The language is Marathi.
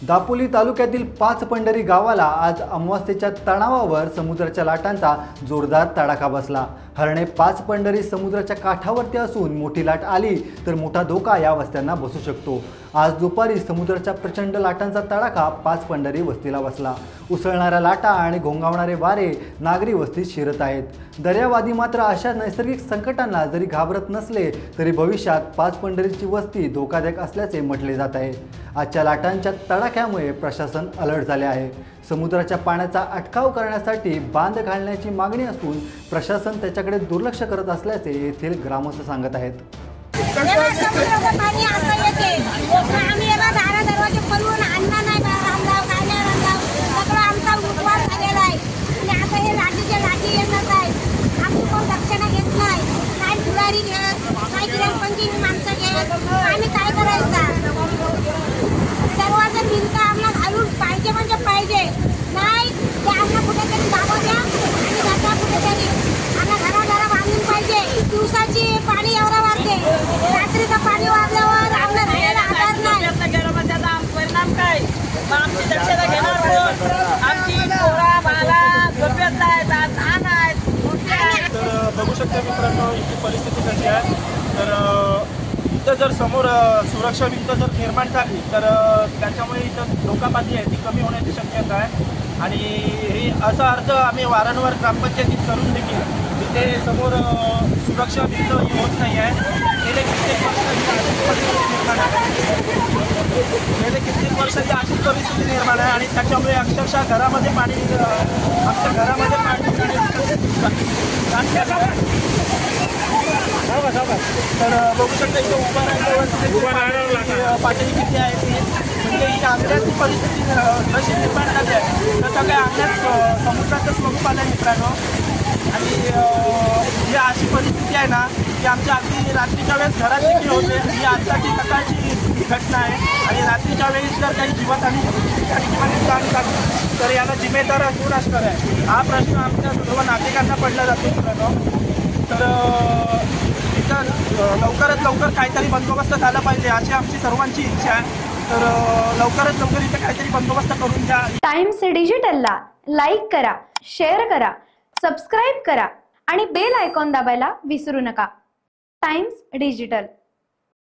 दापोली तालुक्यातील पाचपंढरी गावाला आज अमावास्येच्या तणावावर समुद्राच्या लाटांचा जोरदार तडाखा बसला। हरणे पाचपंढरी समुद्राच्या काठावरती असून मोठी लाट आली तर मोठा धोका या वस्त्यांना बसू शकतो। आज दुपारी समुद्राच्या प्रचंड लाटांचा तडाखा पाचपंढरी वस्तीला बसला। उसळणाऱ्या लाटा आणि घोंगावणारे वारे नागरी वस्तीत शिरत आहेत। दर्यावादी मात्र अशा नैसर्गिक संकटांना जरी घाबरत नसले तरी भविष्यात पाचपंढरीची वस्ती धोकादायक असल्याचे म्हटले जात आहे। आजच्या लाटांच्या तडाख्यामुळे प्रशासन अलर्ट झाले आहे। समुद्राच्या पाण्याचा अटकाव करण्यासाठी बांध घालण्याची मागणी असून प्रशासन त्याच्याकडे दुर्लक्ष करत असल्याचे येथील ग्रामस्थ सांगत आहेत। पाणी एवढा वाढते, रात्रीचं पाणी वाढल्यावर आपल्या राहायला आधार नाही। त्याचा परिणाम काय? आमची दक्षता घेणार कोण? आमची पोरा बाला झोपेत आहेत, लहान आहेत, मोठे आहेत। तर बघू शकता मित्रांनो, इथली परिस्थिती कशी आहे। तर इथं जर समोर सुरक्षा भिंत जर निर्माण झाली तर त्याच्यामुळे इथं धोकाबाजी आहे ती कमी होण्याची शक्यता आहे। आणि हे असा अर्ज आम्ही वारंवार ग्रामपंचायतीत करून देखील इथे समोर सुरक्षा भिंत होत नाही आहे। गेले कित्येक वर्षाची अशीच परिस्थिती निर्माण आहे आणि त्याच्यामुळे अक्षरशः घरामध्ये पाणी, आमच्या घरामध्ये पाणी तर बघू शकता इथं पातळी किती आहे ती, म्हणजे ही अंगणाची परिस्थिती जशी निर्माण झाली आहे तसं काय अंगणात समुद्राचं स्वरूप आलं आहे मित्रांनो। आणि ही अशी परिस्थिती आहे ना की आमच्या अगदी रात्रीच्या वेळेस घरात देखील होते। ही आजची सकाळची घटना आहे आणि रात्रीच्या वेळेस जर काही जीवितहानी त्या ठिकाणी झाली तर याला जिम्मेदार कोण असणार आहे, हा प्रश्न आमच्या सर्व नागरिकांना पडला जातो मित्रांनो। तर इथं लवकरात लवकर काहीतरी बंदोबस्त झाला पाहिजे अशी आमची सर्वांची इच्छा आहे। तर लवकरात लवकर इथे काहीतरी बंदोबस्त करून द्या। टाइम्स डिजिटलला लाईक करा, शेअर करा, सबस्क्राईब करा आणि बेल आयकॉन दाबायला विसरू नका। Times digital.